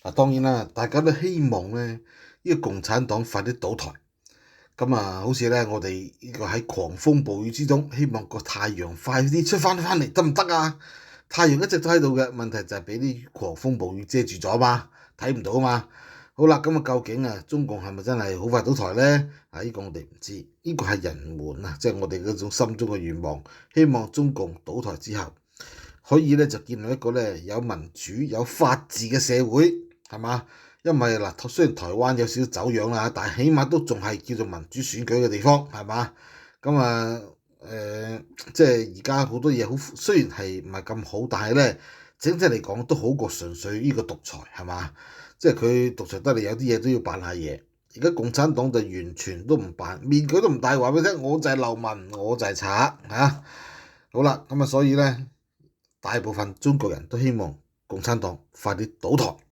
嗱，當然啦，大家都希望咧呢個共產黨快啲倒台。咁啊，好似咧我哋呢個喺狂風暴雨之中，希望個太陽快啲出翻嚟得唔得啊？太陽一直都喺度嘅，問題就係俾啲狂風暴雨遮住咗嘛，睇唔到啊嘛。好啦，咁啊究竟中共係咪真係好快倒台咧？呢個我哋唔知，呢個係人們即係我哋嗰種心中嘅願望，希望中共倒台之後，可以咧就建立一個咧有民主有法治嘅社會，係嘛？因為嗱，雖然台灣有少少走樣啦，但係起碼都仲係叫做民主選舉嘅地方，係嘛？咁即係而家好多嘢好，雖然係唔係咁好，但係咧整體嚟講都好過純粹呢個獨裁，係嘛？即係佢獨裁得嚟，有啲嘢都要扮下嘢。而家共產黨就完全都唔扮，面佢都唔戴，話俾你聽，我就係流民，我就係賊嚇。好啦，咁啊，所以咧，大部分中國人都希望共產黨快啲倒台。